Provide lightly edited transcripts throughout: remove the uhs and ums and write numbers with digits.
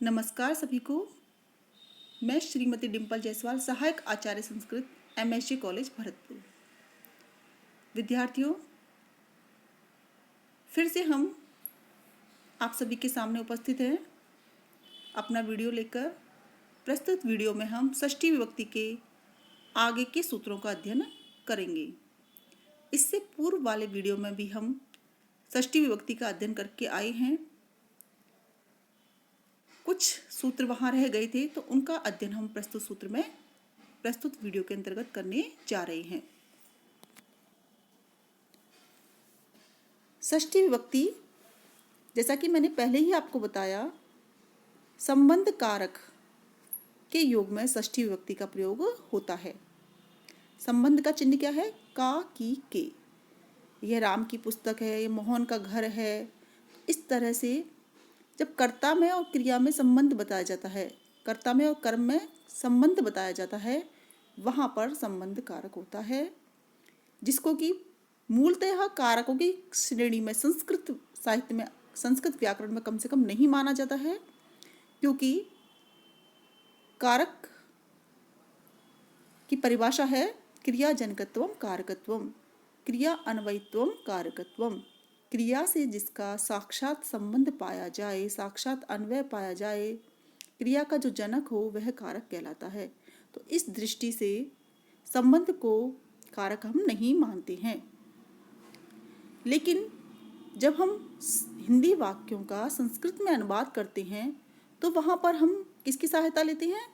नमस्कार सभी को। मैं श्रीमती डिम्पल जायसवाल, सहायक आचार्य संस्कृत, MSG कॉलेज भरतपुर। विद्यार्थियों, फिर से हम आप सभी के सामने उपस्थित हैं अपना वीडियो लेकर। प्रस्तुत वीडियो में हम षष्ठी विभक्ति के आगे के सूत्रों का अध्ययन करेंगे। इससे पूर्व वाले वीडियो में भी हम षष्ठी विभक्ति का अध्ययन करके आए हैं। कुछ सूत्र वहाँ रह गए थे, तो उनका अध्ययन हम प्रस्तुत वीडियो के अंतर्गत करने जा रहे हैं। षष्ठी विभक्ति, जैसा कि मैंने पहले ही आपको बताया, संबंध कारक के योग में षष्ठी विभक्ति का प्रयोग होता है। संबंध का चिन्ह क्या है? का, की, के। यह राम की पुस्तक है, यह मोहन का घर है। इस तरह से जब कर्ता में और क्रिया में संबंध बताया जाता है, कर्ता में और कर्म में संबंध बताया जाता है, वहाँ पर संबंध कारक होता है, जिसको कि मूलतः कारकों की श्रेणी में संस्कृत साहित्य में, संस्कृत व्याकरण में कम से कम नहीं माना जाता है, क्योंकि कारक की परिभाषा है क्रियाजनकत्वम कारकत्वम, क्रिया अन्वयित्वम कारकत्वम। क्रिया से जिसका साक्षात संबंध पाया जाए, साक्षात अन्वय पाया जाए, क्रिया का जो जनक हो वह कारक कहलाता है। तो इस दृष्टि से संबंध को कारक हम नहीं मानते हैं। लेकिन जब हम हिंदी वाक्यों का संस्कृत में अनुवाद करते हैं, तो वहाँ पर हम किसकी सहायता लेते हैं?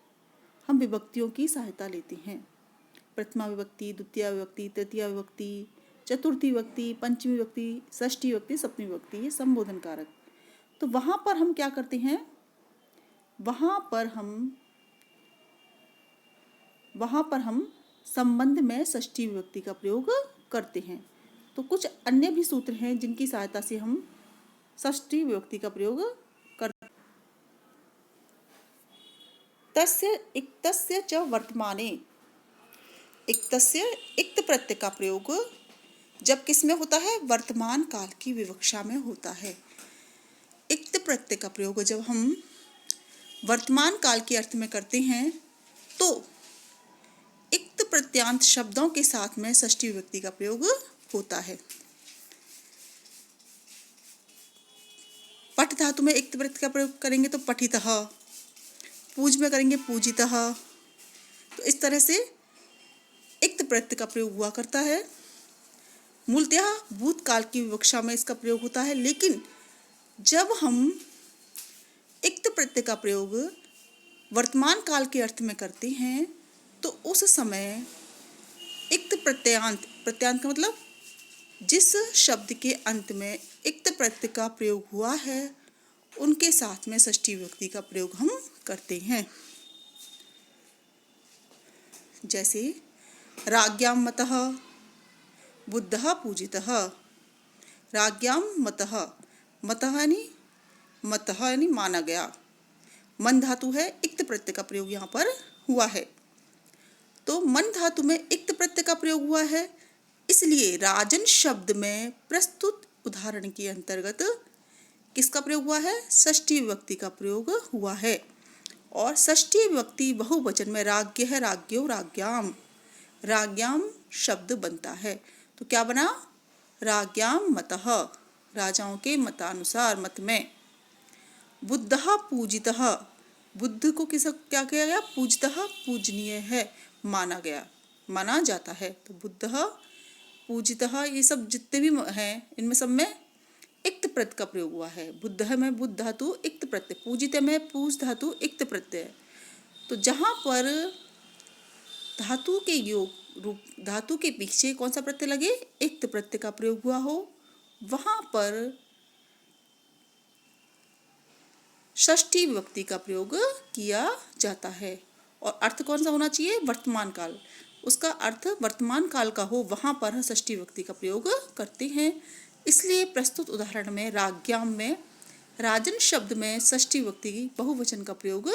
हम विभक्तियों की सहायता लेते हैं। प्रथमा विभक्ति, द्वितीय विभक्ति, तृतीय विभक्ति, चतुर्थी विभक्ति, पंचमी विभक्ति, षष्ठी विभक्ति, सप्तमी विभक्ति, ये संबोधन कारक। तो वहाँ पर हम क्या करते हैं? वहाँ पर हम संबंध में षष्ठी विभक्ति का प्रयोग करते हैं। तो कुछ अन्य भी सूत्र हैं जिनकी सहायता से हम षष्ठी विभक्ति का प्रयोग करते हैं। तस्य इक्तस्य च वर्तमाने, इक्तस्य इक्त प्रत्यय का प्रयोग जब किस में होता है? वर्तमान काल की विवक्षा में होता है। इक्त प्रत्यय का प्रयोग जब हम वर्तमान काल के अर्थ में करते हैं, तो इक्त प्रत्यांत शब्दों के साथ में षष्ठी विभक्ति का प्रयोग होता है। पठ धातु में इक्त प्रत्यय का प्रयोग करेंगे तो पठितः, पूज में करेंगे पूजितः। तो इस तरह से इक्त प्रत्यय का प्रयोग हुआ करता है। मूलतः भूतकाल की विवक्षा में इसका प्रयोग होता है, लेकिन जब हम इक्त प्रत्यय का प्रयोग वर्तमान काल के अर्थ में करते हैं, तो उस समय इक्त प्रत्ययांत, प्रत्ययांत का मतलब जिस शब्द के अंत में इक्त प्रत्यय का प्रयोग हुआ है, उनके साथ में षष्ठी विभक्ति का प्रयोग हम करते हैं। जैसे राज्ञां मतः, बुद्धः पूजितः। राज्ञां मतः, मतः यानी माना गया। मन धातु है, इक्त प्रत्यय का प्रयोग यहाँ पर हुआ है। तो मन धातु में इक्त प्रत्यय का प्रयोग हुआ है, इसलिए राजन शब्द में प्रस्तुत उदाहरण के अंतर्गत किसका प्रयोग हुआ है? षष्ठी विभक्ति का प्रयोग हुआ है। और षष्ठी विभक्ति बहुवचन में राज्ञ है, राज्ञो, राज्ञाम, राज्ञाम शब्द बनता है। तो क्या बना? राज्ञां मतः, राजाओं के मतानुसार, मत में। बुद्धः पूजितः, बुद्ध को क्या किया गया? पूजितः, पूजनीय है, माना गया, माना जाता है। तो बुद्धः पूजितः, ये सब जितने भी हैं, इनमें सब में इक्त प्रत्यय का प्रयोग हुआ है। बुद्धः में बुद्ध धातु इक्त प्रत्यय, पूजित में पूज धातु इक्त प्रत्यय। तो जहाँ पर धातु के योग रूप, धातु के पीछे कौन सा प्रत्यय लगे? इक्त प्रत्यय का प्रयोग हुआ हो, वहां पर षष्ठी विभक्ति का प्रयोग किया जाता है। और अर्थ कौन सा होना चाहिए? वर्तमान काल। उसका अर्थ वर्तमान काल का हो, वहां पर षष्ठी विभक्ति का प्रयोग करते हैं। इसलिए प्रस्तुत उदाहरण में राज्ञां में राजन शब्द में षष्ठी विभक्ति बहुवचन का प्रयोग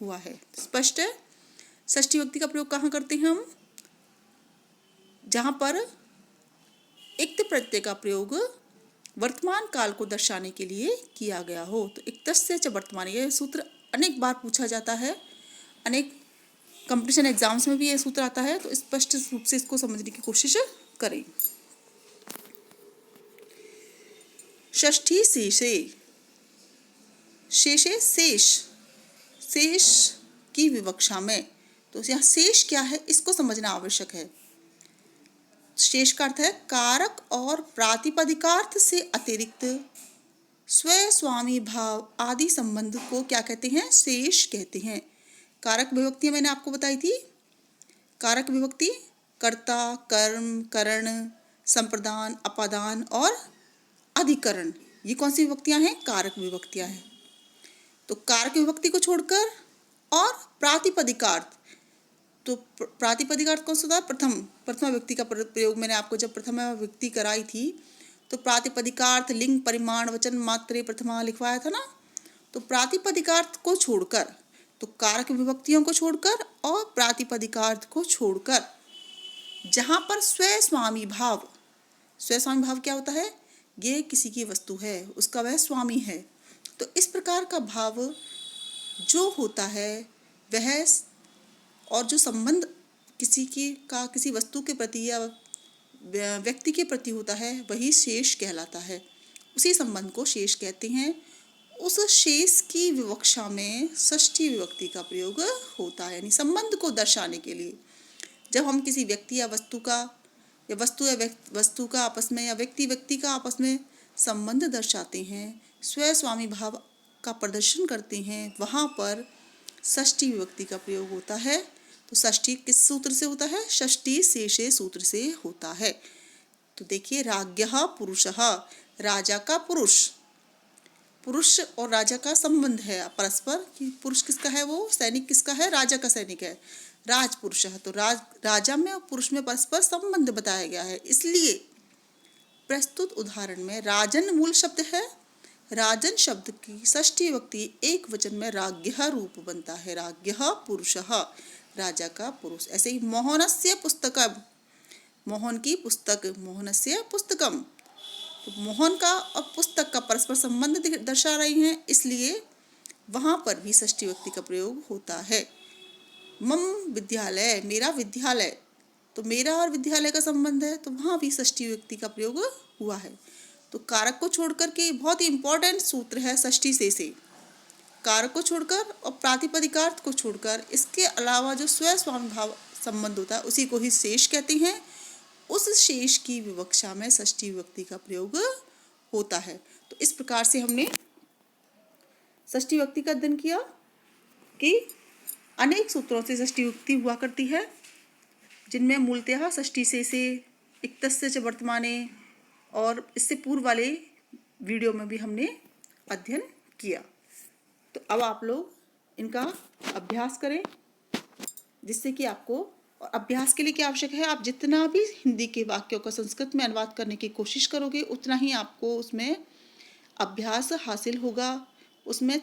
हुआ है। स्पष्ट है? षष्ठी विभक्ति का प्रयोग कहाँ करते हैं हम? जहाँ पर इक्त प्रत्यय का प्रयोग वर्तमान काल को दर्शाने के लिए किया गया हो। तो इक्तस्य च वर्तमान, यह सूत्र अनेक बार पूछा जाता है, अनेक कंपटीशन एग्जाम्स में भी ये सूत्र आता है, तो स्पष्ट रूप से इसको समझने की कोशिश करें। षष्ठी शेषे, शेषे शेष, शेष की विवक्षा में, तो यहाँ शेष क्या है इसको समझना आवश्यक है। शेष का अर्थ है कारक और प्रातिपदिकार्थ से अतिरिक्त स्वयं स्वामी भाव आदि संबंध को क्या कहते हैं, शेष कहते हैं। कारक विभक्ति मैंने आपको बताई थी। कारक विभक्ति कर्ता, कर्म, करण, संप्रदान, अपादान और अधिकरण, ये कौन सी विभक्तियां हैं, कारक विभक्तियां हैं। तो कारक विभक्ति को छोड़कर और प्रातिपदिकार्थ, तो प्रातिपदिकार्थ कौन सा था, प्रथमा व्यक्ति का प्रयोग मैंने आपको जब प्रथमा व्यक्ति कराई थी तो प्रातिपदिकार्थ लिंग परिमाण वचन मात्रे प्रथमा लिखवाया था ना। तो प्रातिपदिकार्थ को छोड़कर, तो कारक विभक्तियों को छोड़कर और प्रातिपदिकार्थ को छोड़कर, जहाँ पर स्वयं स्वामी भाव, स्वयं स्वामी भाव क्या होता है, ये किसी की वस्तु है, उसका वह स्वामी है। तो इस प्रकार का भाव जो होता है वह, और जो संबंध किसी की का किसी वस्तु के प्रति या व्यक्ति के प्रति होता है वही शेष कहलाता है। उसी संबंध को शेष कहते हैं। उस शेष की विवक्षा में षष्ठी विभक्ति का प्रयोग होता है, यानी संबंध को दर्शाने के लिए। जब हम किसी व्यक्ति या वस्तु का वस्तु का आपस में या व्यक्ति का आपस में संबंध दर्शाते हैं, स्वयं स्वामी भाव का प्रदर्शन करते हैं, वहाँ पर षष्ठी विभक्ति का प्रयोग होता है। तो षष्ठी किस सूत्र से होता है, षष्ठी शेषे सूत्र से होता है। तो देखिए, राज्ञः पुरुषः, राजा का पुरुष, पुरुष और राजा का संबंध है परस्पर, कि पुरुष किसका है, वो सैनिक किसका है, राजा का सैनिक है, राजपुरुषः। तो राजा में और पुरुष में परस्पर संबंध बताया गया है। इसलिए प्रस्तुत उदाहरण में राजन मूल शब्द है, राजन शब्द की षष्ठी विभक्ति एक वचन में राज्ञः रूप बनता है, राज्ञः पुरुषः, राजा का पुरुष। ऐसे ही मोहनस्य पुस्तकम, मोहन की पुस्तक, मोहनस्य पुस्तकम, तो मोहन का और पुस्तक का परस्पर संबंध दर्शा रहे हैं, इसलिए वहाँ पर भी षष्ठी विभक्ति का प्रयोग होता है। मम विद्यालय, मेरा विद्यालय, तो मेरा और विद्यालय का संबंध है, तो वहाँ भी षष्ठी विभक्ति का प्रयोग हुआ है। तो कारक को छोड़कर के बहुत ही इंपॉर्टेंट सूत्र है षष्ठी शेषे, कारक को छोड़कर और प्रातिपदिकार्थ को छोड़कर, इसके अलावा जो स्वयं स्वामी भाव संबंध होता है उसी को ही शेष कहते हैं। उस शेष की विवक्षा में षष्ठी विभक्ति का प्रयोग होता है। तो इस प्रकार से हमने षष्ठी विभक्ति का अध्ययन किया कि अनेक सूत्रों से षष्ठी विभक्ति हुआ करती है, जिनमें मूलतः षष्ठी शेषे, इक्तस्य च वर्तमाने और इससे पूर्व वाले वीडियो में भी हमने अध्ययन किया। तो अब आप लोग इनका अभ्यास करें, जिससे कि आपको, और अभ्यास के लिए क्या आवश्यक है, आप जितना भी हिंदी के वाक्यों का संस्कृत में अनुवाद करने की कोशिश करोगे उतना ही आपको उसमें अभ्यास हासिल होगा, उसमें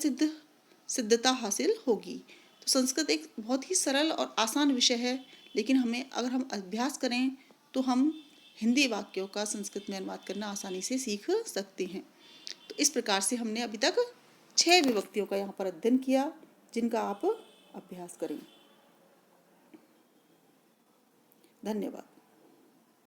सिद्धता हासिल होगी। तो संस्कृत एक बहुत ही सरल और आसान विषय है, लेकिन अगर हम अभ्यास करें तो हम हिंदी वाक्यों का संस्कृत में अनुवाद करना आसानी से सीख सकते हैं। तो इस प्रकार से हमने अभी तक 6 विभक्तियों का यहाँ पर अध्ययन किया, जिनका आप अभ्यास करें। धन्यवाद।